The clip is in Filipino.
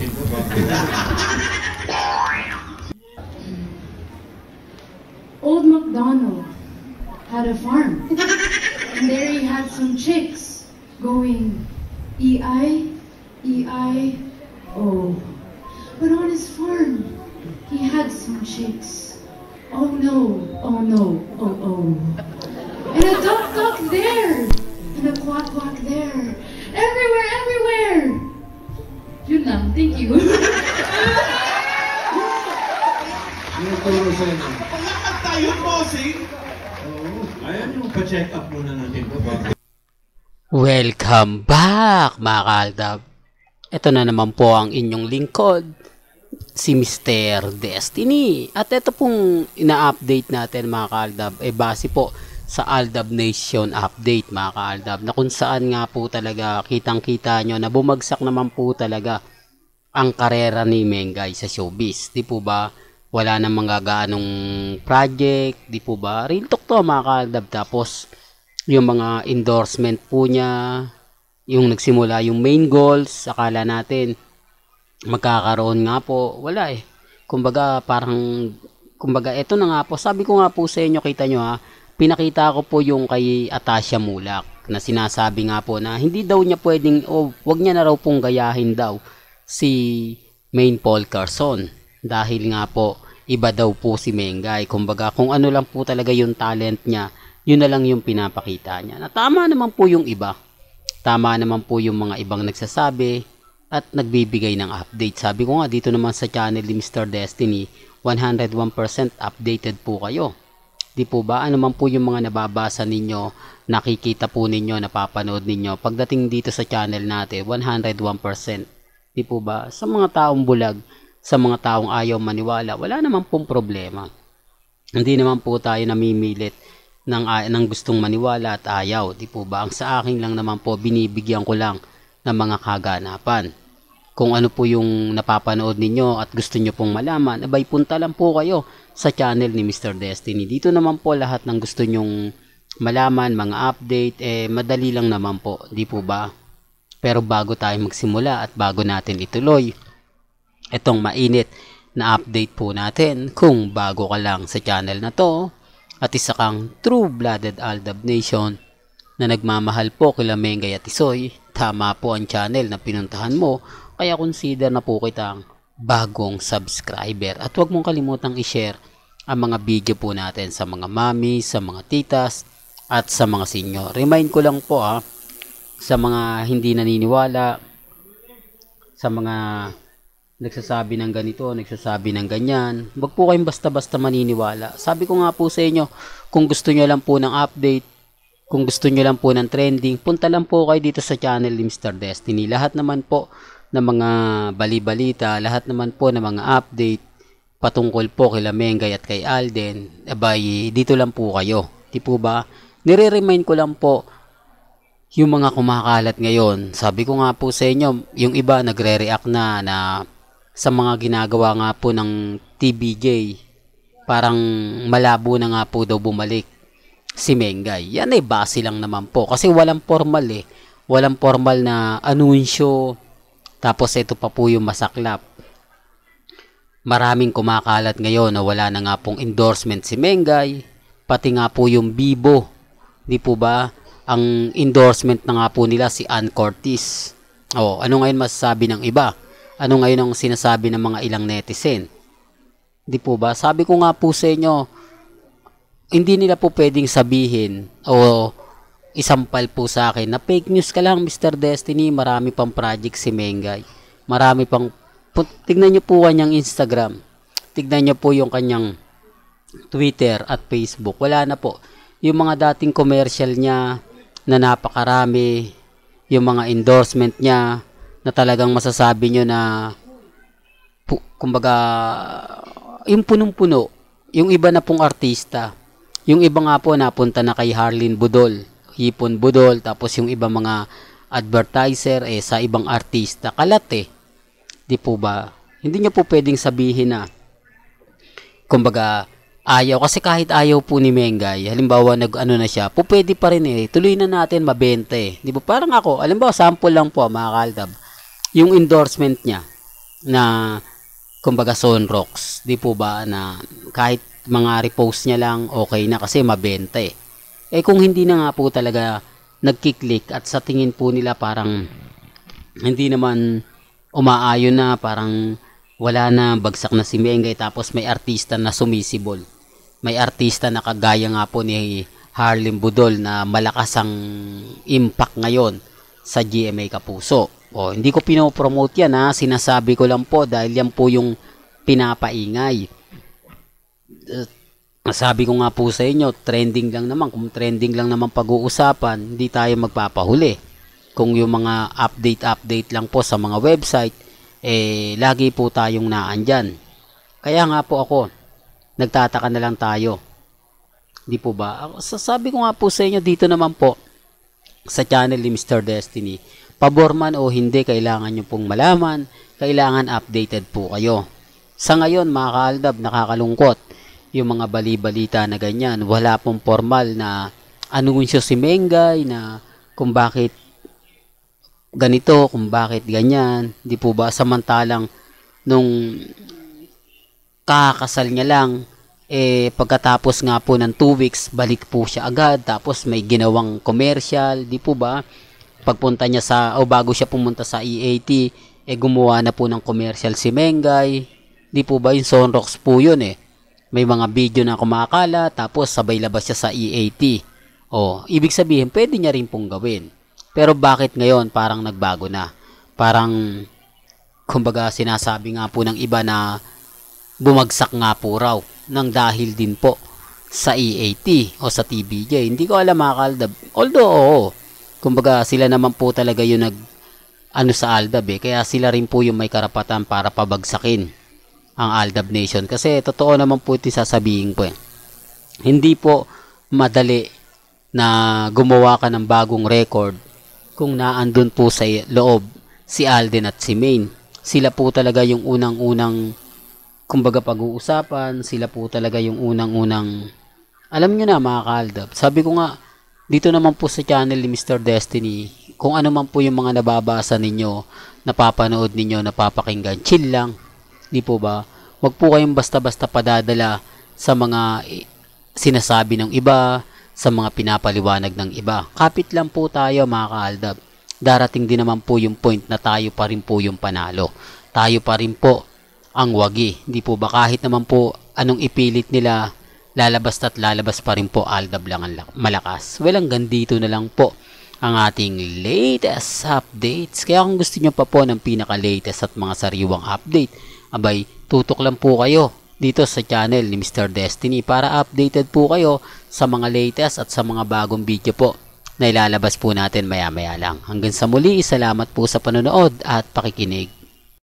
natin po. Old MacDonald had a farm, and there he had some chicks going E-I-E-I-O. But on his farm, he had some chicks. Oh no, oh no, oh oh. And a duck there, and a quack there. Everywhere, everywhere. Yun lang, thank you. Yung turo sa inyo. Palakad tayo, bossing! Oo. Ayan yung pa-check up muna natin po. Welcome back mga kaaldab. Ito na naman po ang inyong lingkod, si Mr. Destiny. At ito pong ina-update natin mga kaaldab ay base po sa Aldab Nation update mga kaaldab, na kung saan nga po talaga kitang-kita nyo na bumagsak naman po talaga ang karera ni Mengay sa showbiz. Di po ba? Wala namang gagaanong project, di po ba? Real talk to mga kaaldab. Tapos yung mga endorsement po niya, yung nagsimula yung main goals, akala natin magkakaroon nga po, wala eh. Kumbaga eto na nga po, sabi ko nga po sa inyo, kita nyo ha, pinakita ko po yung kay Atasha Mulak na sinasabi nga po na hindi daw niya pwedeng, wag niya na raw pong gayahin daw si Main Paul Carson dahil nga po iba daw po si Mengay. Kumbaga kung ano lang po talaga yung talent niya, yun na lang yung pinapakita niya. Na tama naman po yung iba. Tama naman po yung mga ibang nagsasabi at nagbibigay ng update. Sabi ko nga dito naman sa channel ni Mr. Destiny, 101% updated po kayo. Di po ba? Ano man po yung mga nababasa ninyo, nakikita po ninyo, napapanood ninyo. Pagdating dito sa channel natin, 101%. Di po ba? Sa mga taong bulag, sa mga taong ayaw maniwala, wala naman pong problema. Hindi naman po tayo namimilit ng gustong maniwala at ayaw. Di po ba? Ang sa akin lang naman po, binibigyan ko lang ng mga kaganapan. Kung ano po yung napapanood ninyo at gusto nyo pong malaman, abay punta lang po kayo sa channel ni Mr. Destiny. Dito naman po lahat ng gusto nyong malaman, mga update, madali lang naman po. Di po ba? Pero bago tayo magsimula at bago natin ituloy itong mainit na update po natin, kung bago ka lang sa channel na to at isa kang true-blooded Aldab Nation na nagmamahal po kila Mengay at Isoy, tama po ang channel na pinuntahan mo. Kaya consider na po kitang bagong subscriber. At huwag mong kalimutang i-share ang mga video po natin sa mga mami, sa mga titas, at sa mga senior. Remind ko lang po sa mga hindi naniniwala, sa mga nagsasabi ng ganito, nagsasabi ng ganyan, huwag po kayong basta-basta maniniwala. Sabi ko nga po sa inyo, kung gusto nyo lang po ng update, kung gusto nyo lang po ng trending, punta lang po kayo dito sa channel ni Mr. Destiny. Lahat naman po na mga bali-balita, lahat naman po na mga update patungkol po kay Mengay at kay Alden, abay, dito lang po kayo. Di po ba? Nire-remind ko lang po yung mga kumakalat ngayon. Sabi ko nga po sa inyo, yung iba nagre-react na sa mga ginagawa nga po ng TBJ, parang malabo na nga po daw bumalik si Mengay. Yan ay base lang naman po. Kasi walang formal eh. Walang formal na anunsyo. Tapos ito pa po yung masaklap. Maraming kumakalat ngayon na wala na nga pong endorsement si Mengay. Pati nga po yung Bibo. Di po ba? Ang endorsement na nga po nila si Ann Curtis. Ano ngayon masasabi ng iba? Ano ngayon ang sinasabi ng mga ilang netizen? Di po ba? Sabi ko nga po sa inyo, hindi nila po pwedeng sabihin o isampal po sa akin na fake news ka lang Mr. Destiny, marami pang project si Mengay. Marami pang, tignan nyo po kanyang Instagram. Tignan nyo po yung kanyang Twitter at Facebook. Wala na po. Yung mga dating commercial niya na napakarami, yung mga endorsement niya na talagang masasabi nyo na kumbaga yung punong-puno. Yung iba na pong artista. Yung iba nga po napunta na kay Harleen Budol, Hipon Budol, tapos yung iba mga advertiser sa ibang artista. Kalat eh. Di po ba? Hindi niyo po pwedeng sabihin na kumbaga ayaw, kasi kahit ayaw po ni Mengay, halimbawa nag-ano na siya, po pwede pa rin tuloy na natin mabenta eh. Di ba? Parang ako, halimbawa sample lang po mga kaaldab, yung endorsement niya na kumbaga Sonrox, di po ba, na kahit mga repost niya lang okay na kasi mabenta eh. Eh kung hindi na nga po talaga nagkiklik at sa tingin po nila parang hindi naman umaayon na, parang wala na, bagsak na si Mengay, tapos may artista na sumisibol. May artista na kagaya nga po ni Harlem Budol na malakas ang impact ngayon sa GMA Kapuso. O, hindi ko pinopromote yan ha, sinasabi ko lang po dahil yan po yung pinapaingay. Sabi ko nga po sa inyo, trending lang naman. Kung trending lang naman pag-uusapan, hindi tayo magpapahuli. Kung yung mga update lang po sa mga website, eh, lagi po tayong naandyan. Kaya nga po ako, nagtataka na lang tayo. Di po ba? Sabi ko nga po sa inyo, dito naman po, sa channel ni Mr. Destiny, pabor man o hindi, kailangan nyo pong malaman, kailangan updated po kayo. Sa ngayon, mga kaaldab, nakakalungkot yung mga bali-balita na ganyan. Wala pong formal na anunsyo si Mengay na kung bakit ganito, kung bakit ganyan. Di po ba? Samantalang nung kakasal niya lang, eh pagkatapos nga po ng 2 weeks, balik po siya agad. Tapos may ginawang commercial, di po ba? Pagpunta niya bago siya pumunta sa EAT, eh gumawa na po ng commercial si Mengay. Di po ba? Yung Sonrox po yun eh. May mga video na kumakala, tapos sabay labas siya sa EAT. O, ibig sabihin, pwede niya rin pong gawin. Pero bakit ngayon parang nagbago na? Parang, kumbaga sinasabi nga po ng iba na bumagsak nga po raw nang dahil din po sa EAT o sa TVJ. Hindi ko alam mga kaaldab. Although, oo. Kumbaga sila naman po talaga yung sa Aldab eh. Kaya sila rin po yung may karapatan para pabagsakin ang Aldab Nation. Kasi totoo naman po ito sasabihin ko eh. Hindi po madali na gumawa ka ng bagong record kung naandun po sa loob si Alden at si Maine. Sila po talaga yung unang-unang kumbaga pag-uusapan. Sila po talaga yung unang-unang alam nyo na mga kaaldab. Sabi ko nga dito naman po sa channel ni Mr. Destiny, kung ano man po yung mga nababasa ninyo, napapanood ninyo, napapakinggan, chill lang. Di po ba? Huwag po kayong basta-basta padadala sa mga sinasabi ng iba, sa mga pinapaliwanag ng iba. Kapit lang po tayo mga kaaldab. Darating din naman po yung point na tayo pa rin po yung panalo. Tayo pa rin po ang wagi. Di po ba? Kahit naman po anong ipilit nila, lalabas at lalabas pa rin po Aldab lang ang malakas. Well, hanggang dito na lang po ang ating latest updates. Kaya kung gusto nyo pa po ng pinaka-latest at mga sariwang update, abay, tutok lang po kayo dito sa channel ni Mr. Destiny para updated po kayo sa mga latest at sa mga bagong video po na ilalabas po natin maya-maya lang. Hanggang sa muli, salamat po sa panonood at pakikinig.